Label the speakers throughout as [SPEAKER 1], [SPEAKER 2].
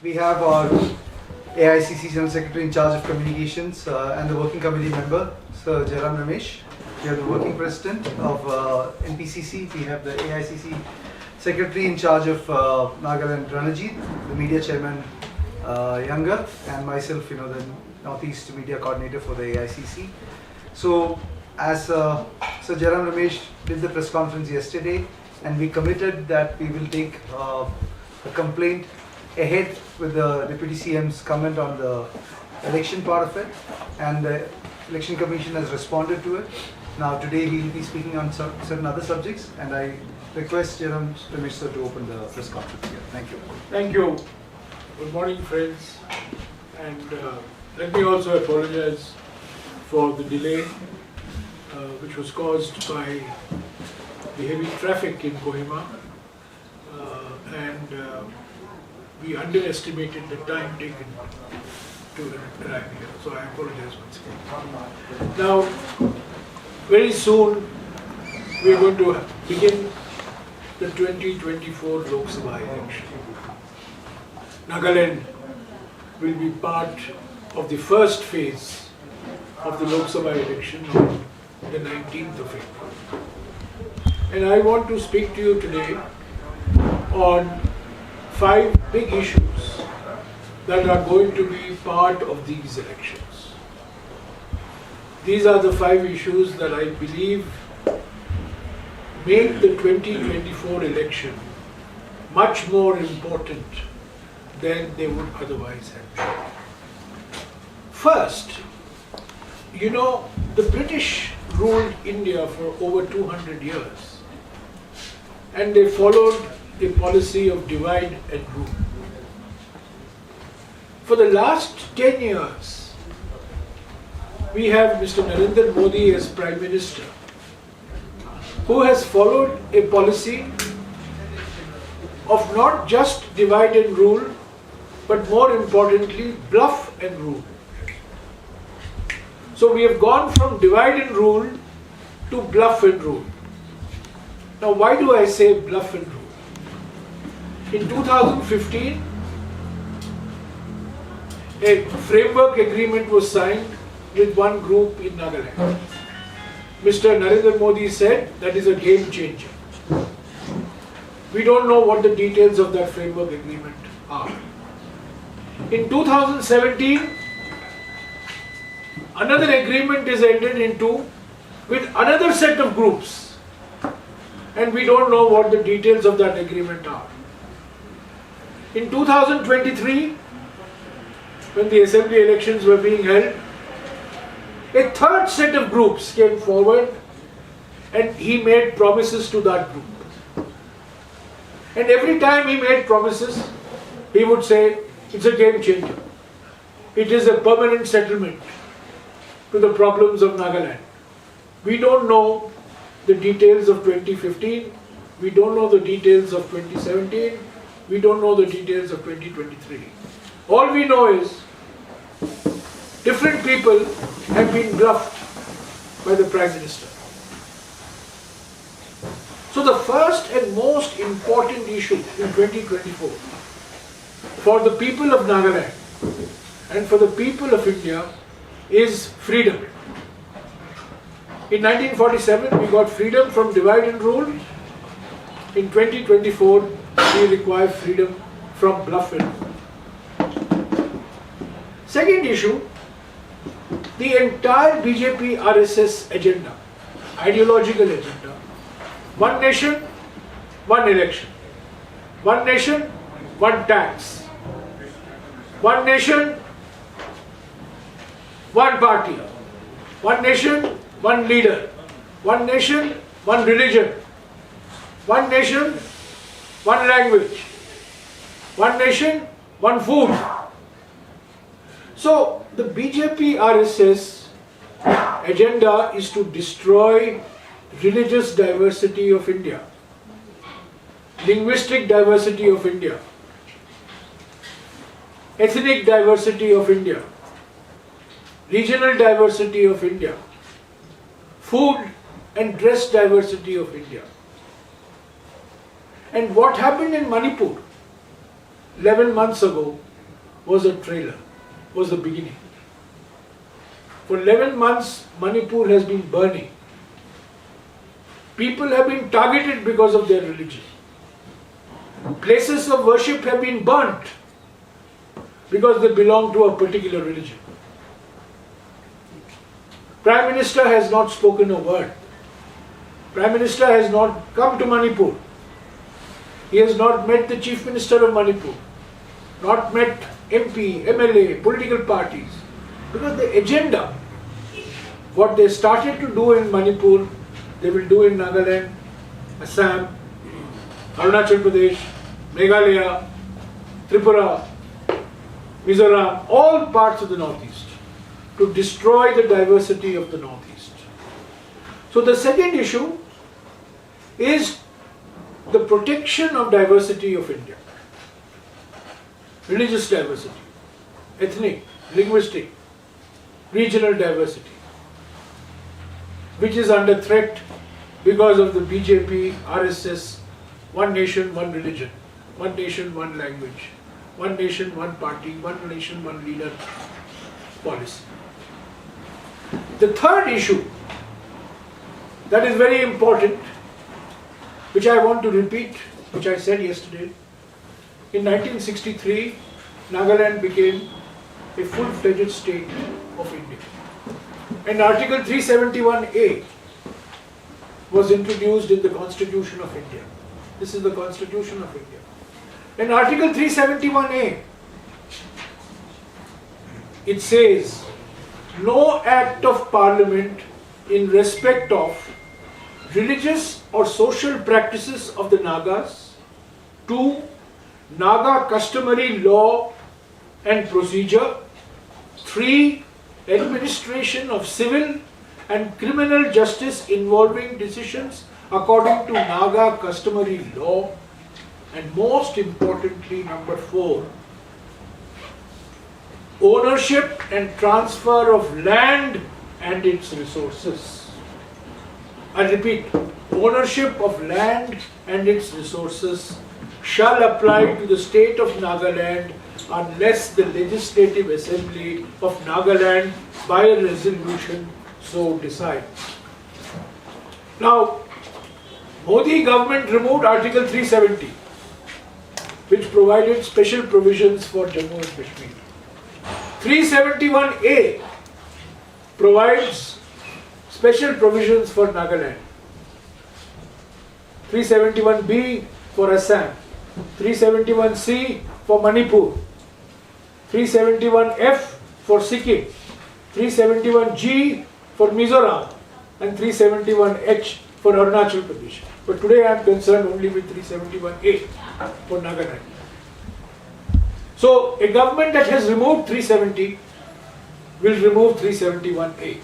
[SPEAKER 1] We have our AICC General Secretary in charge of communications and the working committee member, Sir Jairam Ramesh. We have the working president of NPCC. We have the AICC Secretary in charge of Nagaland, Ranajit, the media chairman, Younger, and myself, the Northeast Media Coordinator for the AICC. So, as Sir Jairam Ramesh did the press conference yesterday, and we committed that we will take a complaint ahead with the Deputy CM's comment on the election part of it, and the Election Commission has responded to it. Now today he will be speaking on certain other subjects, and I request Jairam Ramesh sir to open the press conference here. Thank you.
[SPEAKER 2] Thank you. Good morning, friends. And let me also apologize for the delay which was caused by the heavy traffic in Kohima, and we underestimated the time taken to arrive here. So I apologize once again. Now, very soon we are going to begin the 2024 Lok Sabha election. Nagaland will be part of the first phase of the Lok Sabha election on the 19th of April. And I want to speak to you today on 5 big issues that are going to be part of these elections. These are the 5 issues that I believe make the 2024 election much more important than they would otherwise have been. First, the British ruled India for over 200 years, and they followed a policy of divide and rule. For the last 10 years, we have Mr. Narendra Modi as Prime Minister, who has followed a policy of not just divide and rule, but more importantly, bluff and rule. So we have gone from divide and rule to bluff and rule. Now, why do I say bluff and rule? In 2015, a framework agreement was signed with one group in Nagaland. Mr. Narendra Modi said that is a game changer. We don't know what the details of that framework agreement are. In 2017, another agreement is entered into with another set of groups, and we don't know what the details of that agreement are. In 2023, when the assembly elections were being held, a third set of groups came forward, and he made promises to that group. And every time he made promises, he would say, it's a game changer. It is a permanent settlement to the problems of Nagaland. We don't know the details of 2015, we don't know the details of 2017, we don't know the details of 2023. All we know is different people have been bluffed by the Prime Minister. So the first and most important issue in 2024 for the people of Nagaland and for the people of India is freedom. In 1947, we got freedom from divide and rule. In 2024, we require freedom from bluff and rule. Second issue, the entire BJP RSS agenda, ideological agenda, one nation, one election, one nation, one tax, one nation, one party, one nation, one leader, one nation, one religion, one nation, one language, one nation, one food. So the BJP RSS agenda is to destroy religious diversity of India, linguistic diversity of India, ethnic diversity of India, regional diversity of India, food and dress diversity of India. And what happened in Manipur 11 months ago was a trailer, was the beginning. For 11 months, Manipur has been burning. People have been targeted because of their religion. Places of worship have been burnt because they belong to a particular religion. Prime Minister has not spoken a word. Prime Minister has not come to Manipur. He has not met the Chief Minister of Manipur, not met MP, MLA, political parties. Because the agenda, what they started to do in Manipur, they will do in Nagaland, Assam, Arunachal Pradesh, Meghalaya, Tripura, Mizoram, all parts of the Northeast, to destroy the diversity of the Northeast. So the second issue is the protection of diversity of India. Religious diversity, ethnic, linguistic, regional diversity, which is under threat because of the BJP, RSS, one nation, one religion, one nation, one language, one nation, one party, one nation, one leader policy. The third issue that is very important, which I want to repeat, which I said yesterday, in 1963, Nagaland became a full-fledged state of India. And Article 371A was introduced in the Constitution of India. This is the Constitution of India. In Article 371A, it says, no act of Parliament in respect of religious or social practices of the Nagas, 2. Naga customary law and procedure, 3. Administration of civil and criminal justice involving decisions according to Naga customary law, and most importantly, number 4, ownership and transfer of land and its resources. I repeat, ownership of land and its resources shall apply to the state of Nagaland unless the Legislative Assembly of Nagaland by a resolution so decides. Now, Modi government removed Article 370, which provided special provisions for Jammu and Kashmir. 371A provides special provisions for Nagaland. 371B for Assam. 371C for Manipur. 371F for Sikkim. 371G for Mizoram. And 371H for Arunachal Pradesh. But today I am concerned only with 371A for Nagaland. So a government that has removed 370 will remove 371A.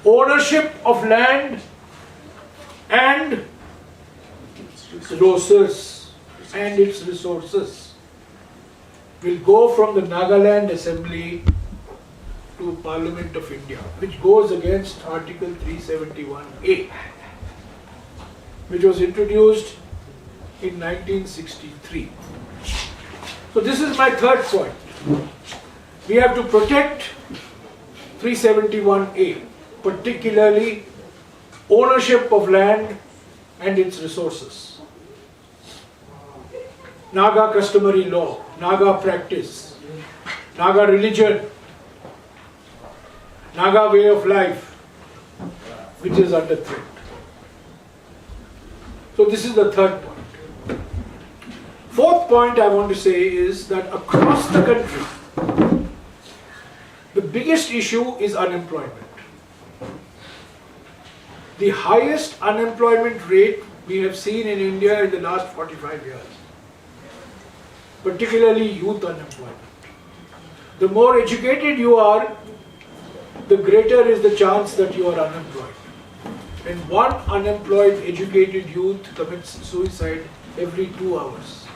[SPEAKER 2] Ownership of land and resources and its resources will go from the Nagaland Assembly to Parliament of India, which goes against Article 371A, which was introduced in 1963. So this is my third point. We have to protect 371A, particularly ownership of land and its resources. Naga customary law, Naga practice, Naga religion, Naga way of life, which is under threat. So this is the third point. Fourth point I want to say is that across the country, the biggest issue is unemployment. The highest unemployment rate we have seen in India in the last 45 years, particularly youth unemployment. The more educated you are, the greater is the chance that you are unemployed. And one unemployed educated youth commits suicide every 2 hours.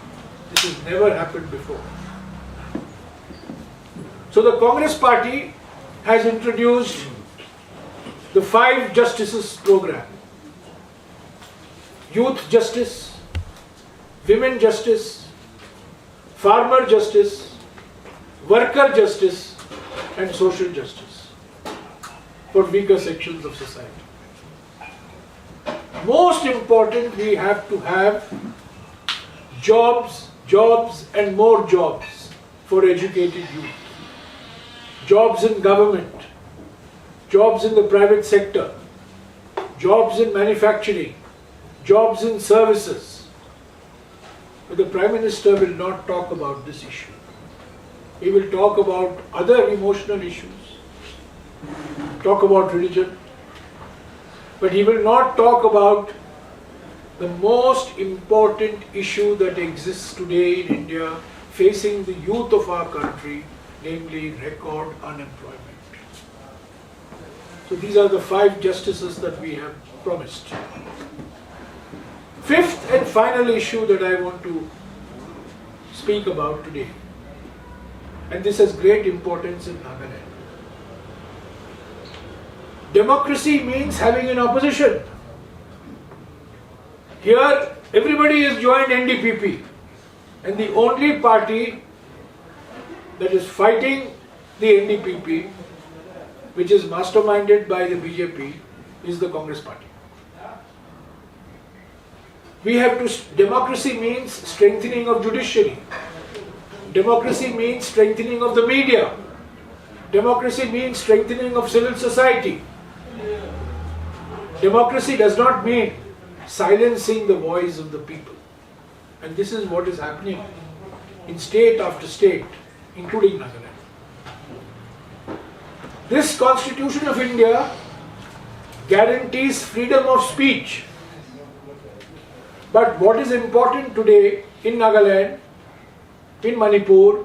[SPEAKER 2] This has never happened before. So the Congress party has introduced the 5 Justices program. Youth justice, women justice, farmer justice, worker justice and social justice for weaker sections of society. Most important, we have to have jobs, jobs and more jobs for educated youth. Jobs in government, jobs in the private sector, jobs in manufacturing, jobs in services. But the Prime Minister will not talk about this issue. He will talk about other emotional issues, talk about religion, but he will not talk about the most important issue that exists today in India facing the youth of our country, namely record unemployment. So these are the 5 justices that we have promised. Fifth and final issue that I want to speak about today, and this has great importance in Nagaland. Democracy means having an opposition. Here, everybody is joined NDPP, and the only party that is fighting the NDPP, which is masterminded by the BJP, is the Congress party. We have to, democracy means strengthening of judiciary. Democracy means strengthening of the media. Democracy means strengthening of civil society. Democracy does not mean silencing the voice of the people. And this is what is happening in state after state, including Nagaland. This Constitution of India guarantees freedom of speech. But what is important today in Nagaland, in Manipur,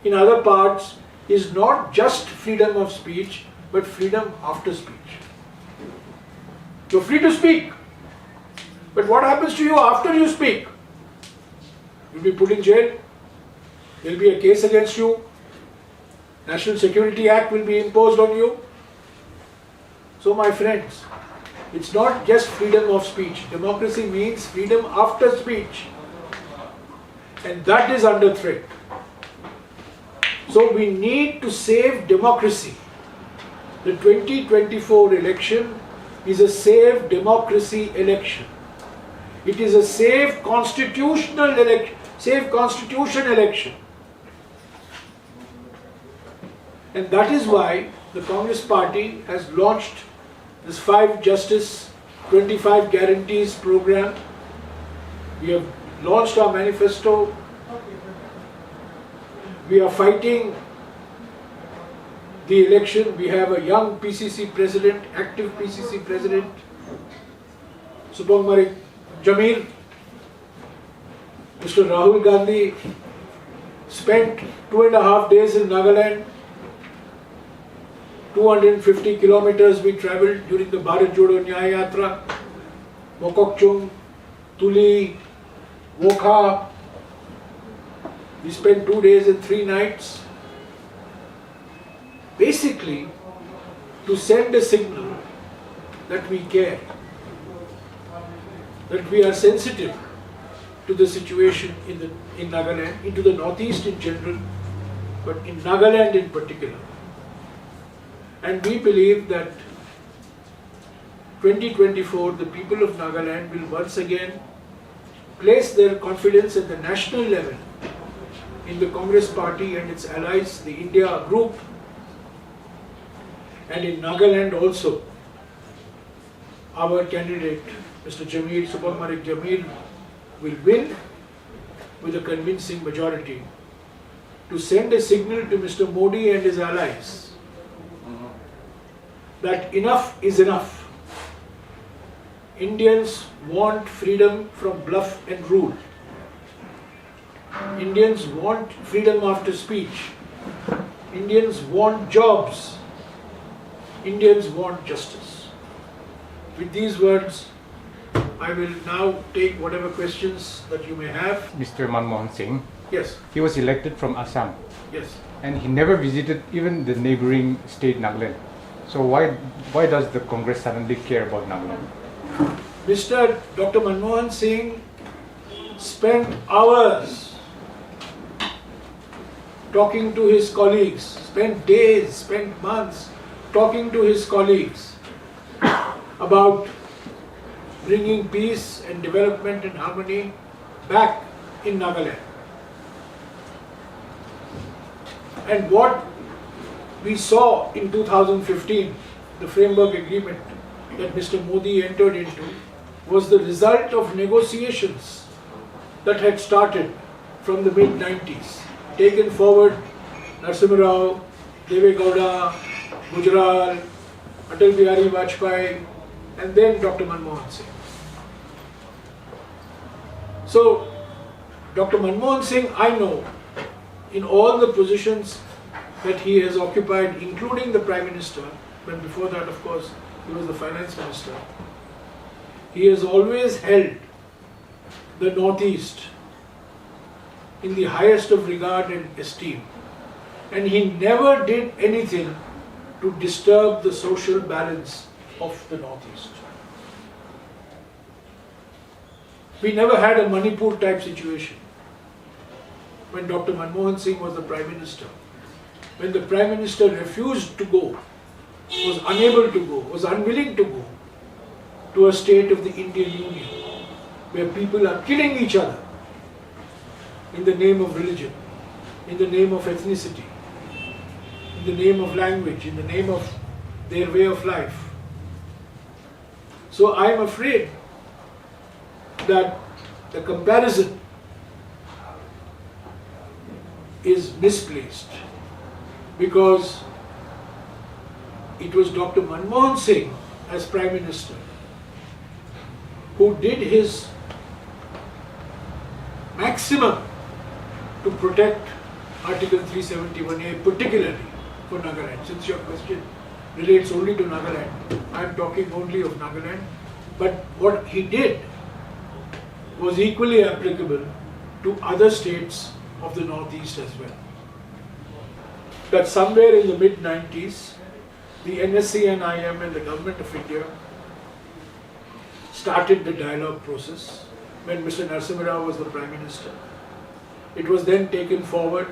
[SPEAKER 2] in other parts, is not just freedom of speech, but freedom after speech. You're free to speak, but what happens to you after you speak? You'll be put in jail, there'll be a case against you, National Security Act will be imposed on you. So my friends, it's not just freedom of speech. Democracy means freedom after speech. And that is under threat. So we need to save democracy. The 2024 election is a save democracy election. It is a save constitutional election, save constitution election. And that is why the Congress party has launched this 5 Justice, 25 Guarantees program. We have launched our manifesto. We are fighting the election. We have a young PCC president, active PCC president, Subhang Marik Jamil. Mr. Rahul Gandhi spent 2.5 days in Nagaland. 250 kilometers we travelled during the Bharat Jodo Nyaya Yatra. Mokokchung, Tuli, Wokha. We spent 2 days and 3 nights. Basically, to send a signal that we care, that we are sensitive to the situation in Nagaland, into the Northeast in general, but in Nagaland in particular. And we believe that 2024, the people of Nagaland will once again place their confidence at the national level in the Congress party and its allies, the India group, and in Nagaland also. Our candidate, Mr. Jamil, Subhang Marik Jamil, will win with a convincing majority to send a signal to Mr. Modi and his allies that enough is enough. Indians want freedom from bluff and rule. Indians want freedom after speech. Indians want jobs. Indians want justice. With these words, I will now take whatever questions that you may have.
[SPEAKER 3] Mr. Manmohan Singh,
[SPEAKER 2] Yes,
[SPEAKER 3] he was elected from Assam
[SPEAKER 2] yes.
[SPEAKER 3] and he never visited even the neighboring state Nagaland. So why does the Congress suddenly care about Nagaland?
[SPEAKER 2] Mr. Dr. Manmohan Singh spent hours talking to his colleagues, spent days, spent months talking to his colleagues about bringing peace and development and harmony back in Nagaland. And what we saw in 2015, the framework agreement that Mr. Modi entered into, was the result of negotiations that had started from the mid-90s, taken forward Narasimha Rao, Deve Gowda, Gujral, Atal Bihari Vajpayee, and then Dr. Manmohan Singh. So, Dr. Manmohan Singh, I know, in all the positions that he has occupied, including the Prime Minister, but before that, of course, he was the Finance Minister, he has always held the Northeast in the highest of regard and esteem. And he never did anything to disturb the social balance of the Northeast. We never had a Manipur type situation when Dr. Manmohan Singh was the Prime Minister. When the Prime Minister refused to go, was unable to go, was unwilling to go to a state of the Indian Union where people are killing each other in the name of religion, in the name of ethnicity, in the name of language, in the name of their way of life. So I am afraid that the comparison is misplaced, because it was Dr. Manmohan Singh as Prime Minister who did his maximum to protect Article 371A, particularly for Nagaland. Since your question relates only to Nagaland, I am talking only of Nagaland. But what he did was equally applicable to other states of the Northeast as well. That somewhere in the mid-90s, the NSC and IM and the Government of India started the dialogue process when Mr. Narasimha Rao was the Prime Minister. It was then taken forward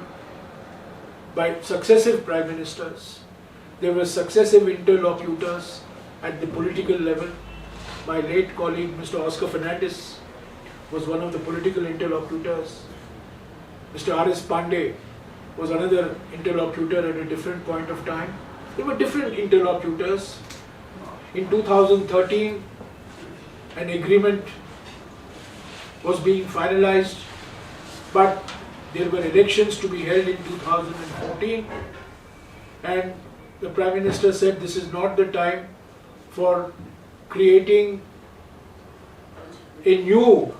[SPEAKER 2] by successive Prime Ministers. There were successive interlocutors at the political level. My late colleague, Mr. Oscar Fernandes, was one of the political interlocutors. Mr. R.S. Pandey was another interlocutor at a different point of time. There were different interlocutors. In 2013, an agreement was being finalized, but there were elections to be held in 2014, and the Prime Minister said this is not the time for creating a new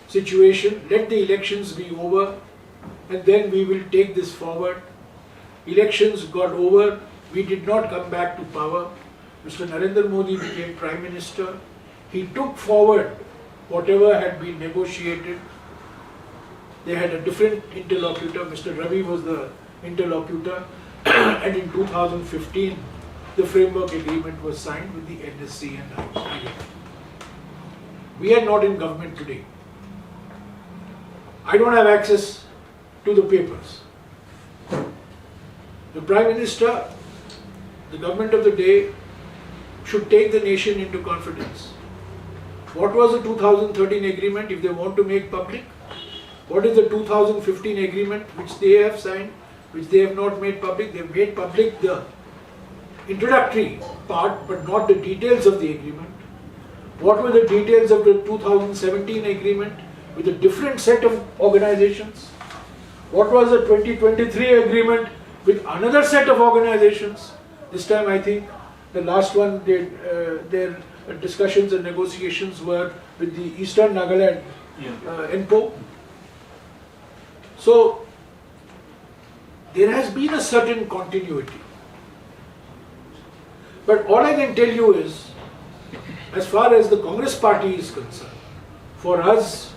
[SPEAKER 2] situation. Let the elections be over and then we will take this forward. Elections got over. We did not come back to power. Mr. Narendra Modi became Prime Minister. He took forward whatever had been negotiated. They had a different interlocutor. Mr. Ravi was the interlocutor. And in 2015, the framework agreement was signed with the NSC and IM. We are not in government today. I don't have access to the papers. The Prime Minister, the government of the day, should take the nation into confidence. What was the 2013 agreement if they want to make public? What is the 2015 agreement which they have signed, which they have not made public? They have made public the introductory part but not the details of the agreement. What were the details of the 2017 agreement with a different set of organizations? What was the 2023 agreement with another set of organizations? This time I think the last one, their discussions and negotiations were with the Eastern Nagaland NPO. So there has been a certain continuity. But all I can tell you is, as far as the Congress party is concerned, for us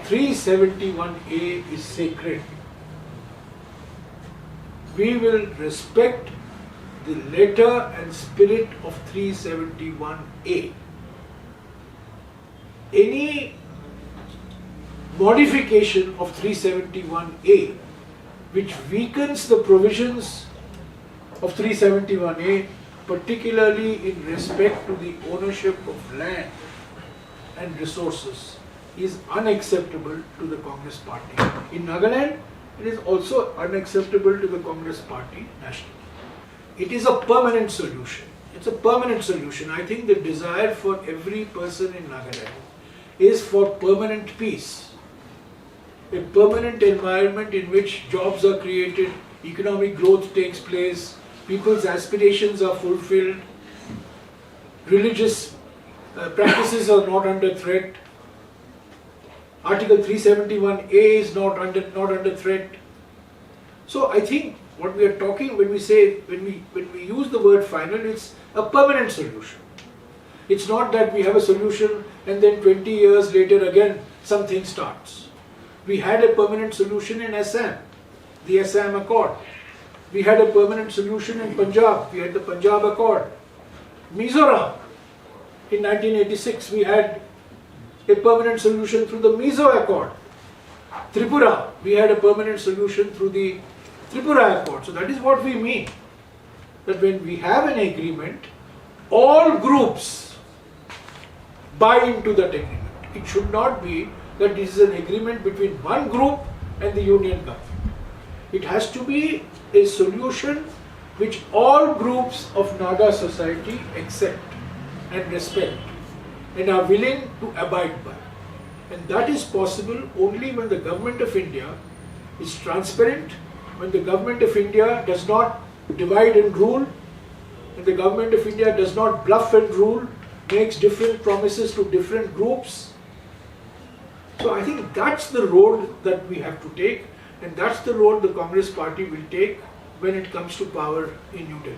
[SPEAKER 2] 371A is sacred. We will respect the letter and spirit of 371A. Any modification of 371A which weakens the provisions of 371A, particularly in respect to the ownership of land and resources, is unacceptable to the Congress party. In Nagaland, it is also unacceptable to the Congress party nationally. It is a permanent solution. It's a permanent solution. I think the desire for every person in Nagaland is for permanent peace. A permanent environment in which jobs are created, economic growth takes place, people's aspirations are fulfilled, religious practices are not under threat, Article 371A is not under threat. So I think what we are talking when we use the word final, it's a permanent solution. It's not that we have a solution and then 20 years later again something starts. We had a permanent solution in Assam, the Assam Accord. We had a permanent solution in Punjab, we had the Punjab Accord. Mizoram, in 1986 we had a permanent solution through the Mizo Accord. Tripura, we had a permanent solution through the Tripura Accord. So that is what we mean. That when we have an agreement, all groups buy into that agreement. It should not be that this is an agreement between one group and the union government. It has to be a solution which all groups of Naga society accept and respect and are willing to abide by. And that is possible only when the government of India is transparent, when the government of India does not divide and rule, when the government of India does not bluff and rule, makes different promises to different groups. So I think that's the road that we have to take, and that's the road the Congress party will take when it comes to power in New Delhi.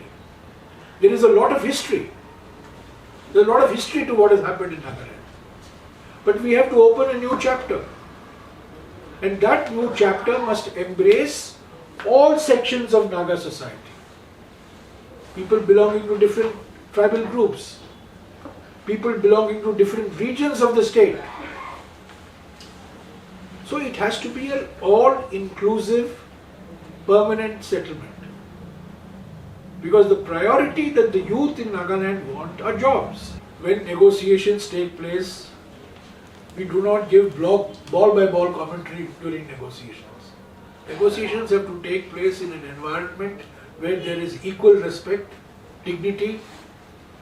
[SPEAKER 2] There is a lot of history. There's a lot of history to what has happened in Nagaland. But we have to open a new chapter. And that new chapter must embrace all sections of Naga society. People belonging to different tribal groups. People belonging to different regions of the state. So it has to be an all-inclusive, permanent settlement. Because the priority that the youth in Nagaland want are jobs. When negotiations take place, we do not give ball-by-ball commentary during negotiations. Negotiations have to take place in an environment where there is equal respect, dignity,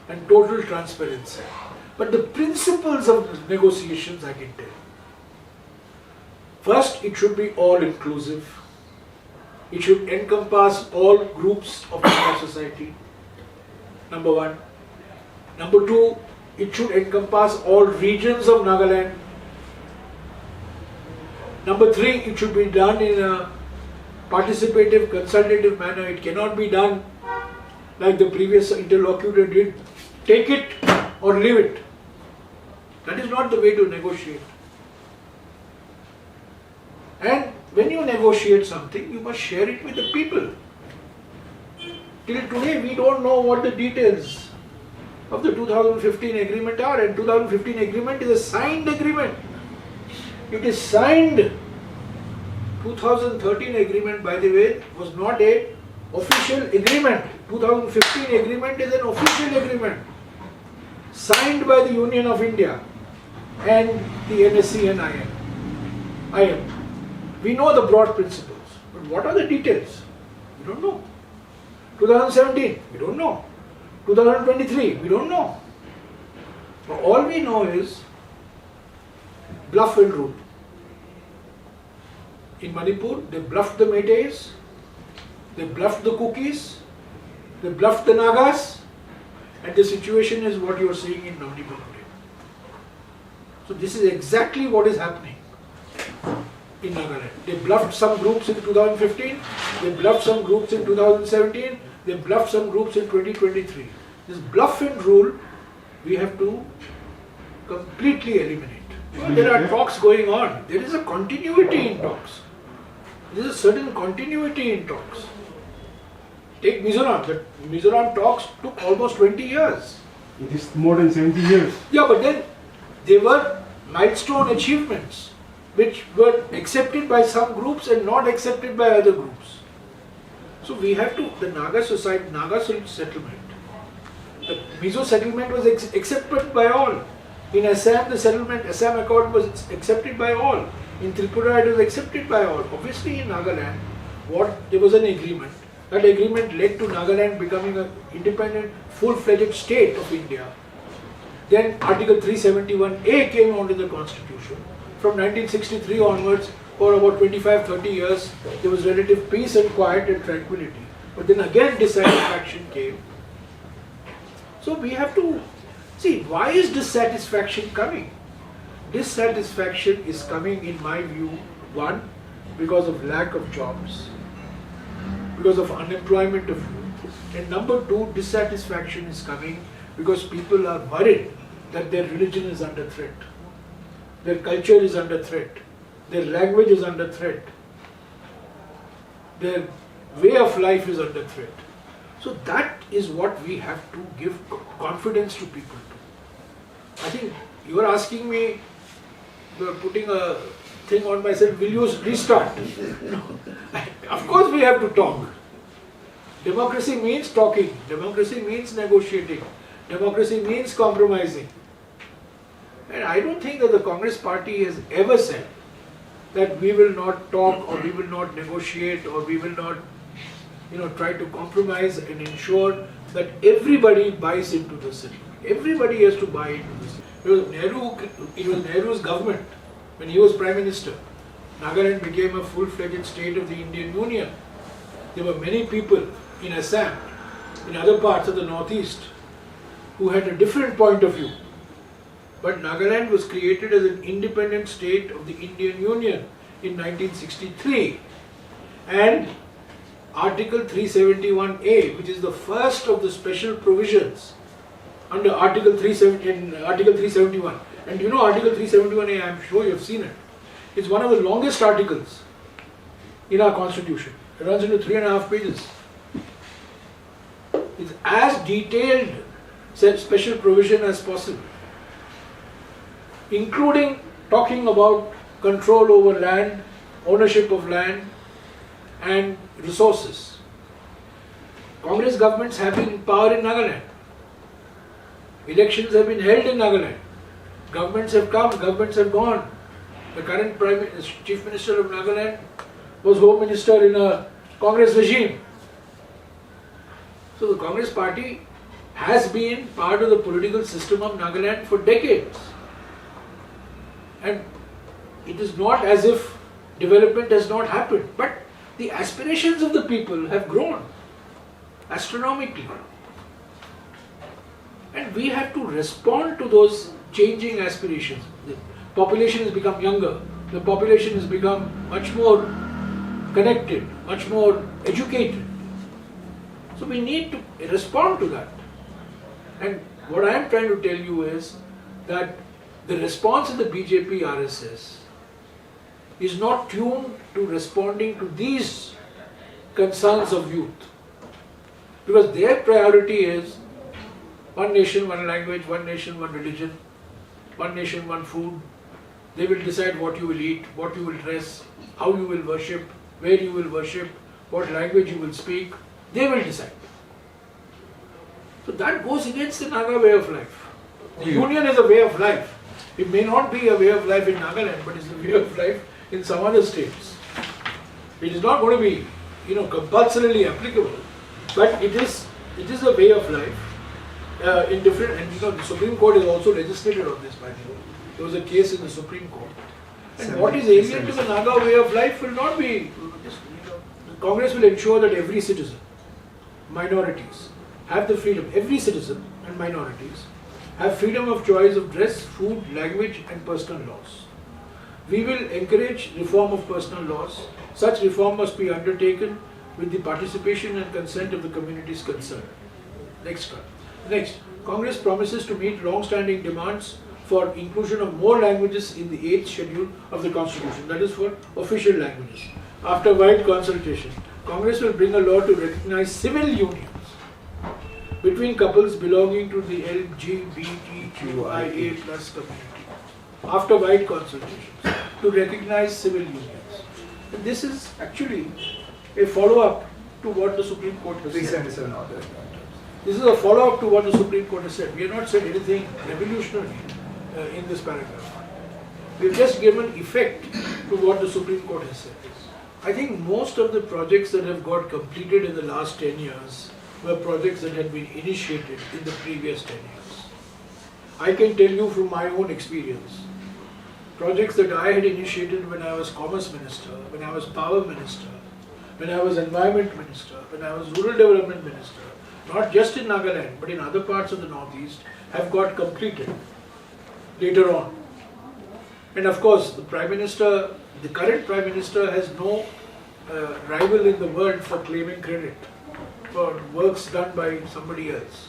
[SPEAKER 2] and total transparency. But the principles of negotiations I can tell. First, it should be all-inclusive. It should encompass all groups of our society, number one. Number two, it should encompass all regions of Nagaland. Number three, it should be done in a participative, consultative manner. It cannot be done like the previous interlocutor did. Take it or leave it. That is not the way to negotiate. And when you negotiate something, you must share it with the people. Till today, we don't know what the details of the 2015 agreement are, and 2015 agreement is a signed agreement. It is signed. 2013 agreement, by the way, was not a official agreement. 2015 agreement is an official agreement signed by the Union of India and the NSC and IM. We know the broad principles, but what are the details? We don't know. 2017, we don't know. 2023, we don't know. But all we know is bluff and rule. In Manipur, they bluffed the Meiteis, they bluffed the Kukis, they bluffed the Nagas, and the situation is what you are seeing in Navni today. So this is exactly what is happening in Nagaland. They bluffed some groups in 2015, they bluffed some groups in 2017, they bluffed some groups in 2023. This bluff and rule, we have to completely eliminate. There are talks going on. There is a continuity in talks. There is a certain continuity in talks. Take Mizoram. The Mizoram talks took almost 20 years.
[SPEAKER 4] It is more than 70 years.
[SPEAKER 2] Yeah, but then they were milestone achievements. which were accepted by some groups and not accepted by other groups. So we have to, the Naga society, Naga settlement, the Mizo settlement was accepted by all. In Assam, the settlement, Assam Accord was accepted by all. In Tripura, it was accepted by all. Obviously, in Nagaland, there was an agreement. That agreement led to Nagaland becoming an independent, full-fledged state of India. Then Article 371A came onto the constitution. From 1963 onwards, for about 25-30 years, there was relative peace and quiet and tranquility. But then again dissatisfaction came. So we have to see, why is dissatisfaction coming? Dissatisfaction is coming, in my view, one, because of lack of jobs, because of unemployment of youth. And number two, dissatisfaction is coming because people are worried that their religion is under threat, their culture is under threat, their language is under threat, their way of life is under threat. So that is what we have to give confidence to people to. I think you are asking me, you are putting a thing on myself, will you restart? No. Of course we have to talk. Democracy means talking, democracy means negotiating, democracy means compromising. And I don't think that the Congress party has ever said that we will not talk or we will not negotiate or we will not try to compromise and ensure that everybody buys into the system. Everybody has to buy into this. It was Nehru's government, when he was Prime Minister, Nagaland became a full-fledged state of the Indian Union. There were many people in Assam, in other parts of the northeast, who had a different point of view. But Nagaland was created as an independent state of the Indian Union in 1963. And Article 371A, which is the first of the special provisions under Article 371. And you know Article 371A, I am sure you have seen it. It's one of the longest articles in our constitution. It runs into 3.5 pages. It's as detailed special provision as possible, including talking about control over land, ownership of land and resources. Congress governments have been in power in Nagaland. Elections have been held in Nagaland. Governments have come, governments have gone. The current Chief Minister of Nagaland was Home Minister in a Congress regime. So the Congress party has been part of the political system of Nagaland for decades. And it is not as if development has not happened, but the aspirations of the people have grown astronomically. And we have to respond to those changing aspirations. The population has become younger, the population has become much more connected, much more educated. So we need to respond to that. And what I am trying to tell you is that the response of the BJP RSS is not tuned to responding to these concerns of youth. Because their priority is one nation, one language, one nation, one religion, one nation, one food. They will decide what you will eat, what you will dress, how you will worship, where you will worship, what language you will speak. They will decide. So that goes against the Naga way of life. The union is a way of life. It may not be a way of life in Nagaland, but it's a way of life in some other states. It is not going to be, compulsorily applicable, but it is a way of life in different. And the Supreme Court has also legislated on this. By the way, there was a case in the Supreme Court. And what is alien to the Naga way of life will not be. Congress will ensure that every citizen, minorities, have the freedom. Every citizen and minorities have freedom of choice of dress, food, language and personal laws. We will encourage reform of personal laws. Such reform must be undertaken with the participation and consent of the communities concerned. Next one. Next, Congress promises to meet long-standing demands for inclusion of more languages in the 8th schedule of the Constitution, that is for official languages. After wide consultation, Congress will bring a law to recognize civil unions between couples belonging to the LGBTQIA+ community. After wide consultations, to to recognize civil unions. And this is actually a follow-up to what the Supreme Court has said.
[SPEAKER 1] 377 order.
[SPEAKER 2] This is a follow-up to what the Supreme Court has said. We have not said anything revolutionary in this paragraph. We have just given effect to what the Supreme Court has said. I think most of the projects that have got completed in the last 10 years were projects that had been initiated in the previous 10 years. I can tell you from my own experience, projects that I had initiated when I was Commerce Minister, when I was Power Minister, when I was Environment Minister, when I was Rural Development Minister, not just in Nagaland but in other parts of the Northeast, have got completed later on. And of course, the Prime Minister, the current Prime Minister has no rival in the world for claiming credit for works done by somebody else.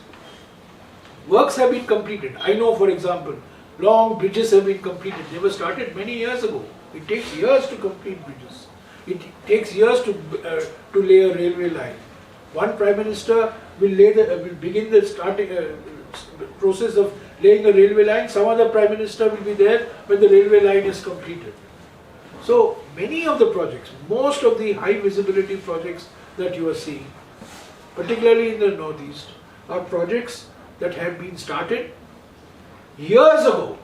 [SPEAKER 2] Works have been completed. I know, for example, long bridges have been completed. They were started many years ago. It takes years to complete bridges. It takes years to lay a railway line. One Prime Minister will begin the process of laying a railway line. Some other Prime Minister will be there when the railway line is completed. So many of the projects, most of the high visibility projects that you are seeing, particularly in the Northeast, are projects that have been started years ago,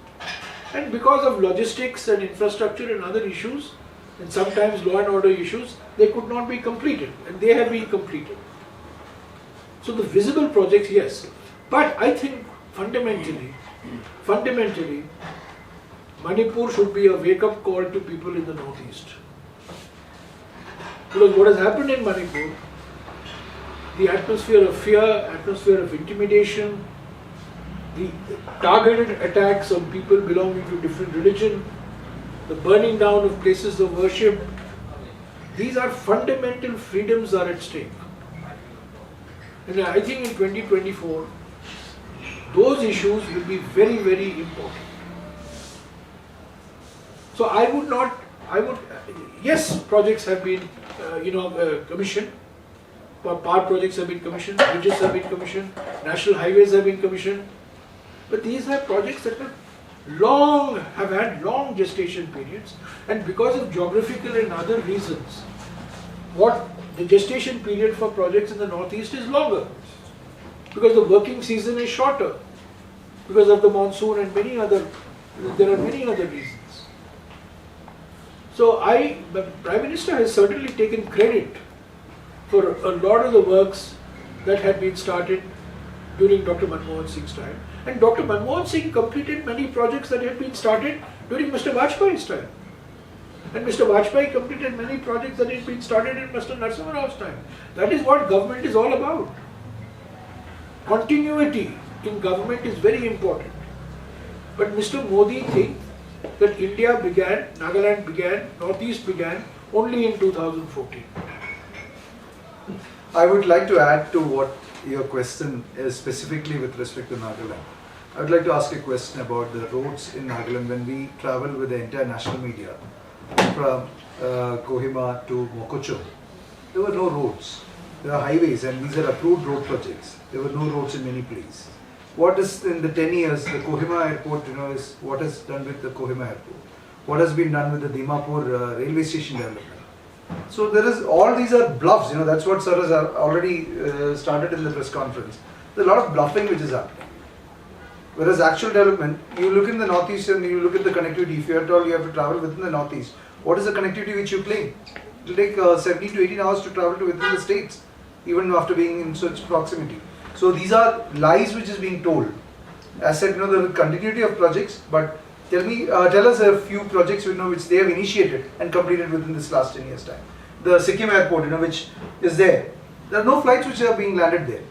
[SPEAKER 2] and because of logistics and infrastructure and other issues, and sometimes law and order issues, they could not be completed, and they have been completed. So the visible projects, yes, but I think fundamentally, Manipur should be a wake-up call to people in the Northeast. Because what has happened in Manipur, the atmosphere of fear, atmosphere of intimidation, the targeted attacks on people belonging to different religion, the burning down of places of worship, these are fundamental freedoms are at stake. And I think in 2024, those issues will be very, very important. So yes, projects have been, commissioned. Power projects have been commissioned, bridges have been commissioned, national highways have been commissioned. But these are projects that have had long gestation periods, and because of geographical and other reasons, the gestation period for projects in the Northeast is longer, because the working season is shorter, because of the monsoon and there are many other reasons. So the Prime Minister has certainly taken credit for a lot of the works that had been started during Dr. Manmohan Singh's time. And Dr. Manmohan Singh completed many projects that had been started during Mr. Vajpayee's time. And Mr. Vajpayee completed many projects that had been started in Mr. Narasimha Rao's time. That is what government is all about. Continuity in government is very important. But Mr. Modi thinks that India began, Nagaland began, Northeast began only in 2014.
[SPEAKER 1] I would like to add to what your question is specifically with respect to Nagaland. I would like to ask a question about the roads in Nagaland. When we travel with the entire national media from Kohima to Mokocho, there were no roads. There are highways, and these are approved road projects. There were no roads in many places. What is in the 10 years, the Kohima airport, is what is done with the Kohima airport? What has been done with the Dimapur railway station development? So all these are bluffs, that's what Sir has already started in the press conference. There's a lot of bluffing which is happening. Whereas actual development, you look in the Northeast and you look at the connectivity, if you are told you have to travel within the Northeast, what is the connectivity which you claim? It will take 17 to 18 hours to travel to within the states, even after being in such proximity. So these are lies which is being told. As said, the continuity of projects, but tell us a few projects which they have initiated and completed within this last 10 years time. The Sikkim airport, which is there. There are no flights which are being landed there.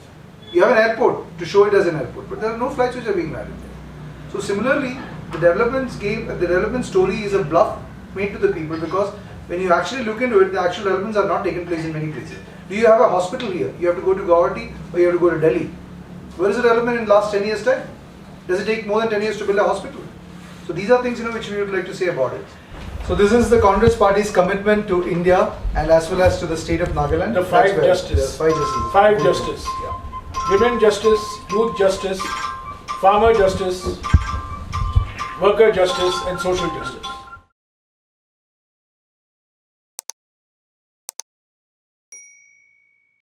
[SPEAKER 1] You have an airport to show it as an airport, but there are no flights which are being landed there. So similarly, the development story is a bluff made to the people, because when you actually look into it, the actual developments are not taking place in many places. Do you have a hospital here? You have to go to Guwahati or you have to go to Delhi. Where is the development in the last 10 years time? Does it take more than 10 years to build a hospital? So these are things which we would like to say about it. So this is the Congress Party's commitment to India and as well as to the state of Nagaland.
[SPEAKER 2] The five justice. Five justice.
[SPEAKER 1] Yeah.
[SPEAKER 2] Women justice, youth justice, farmer justice, worker justice and social justice.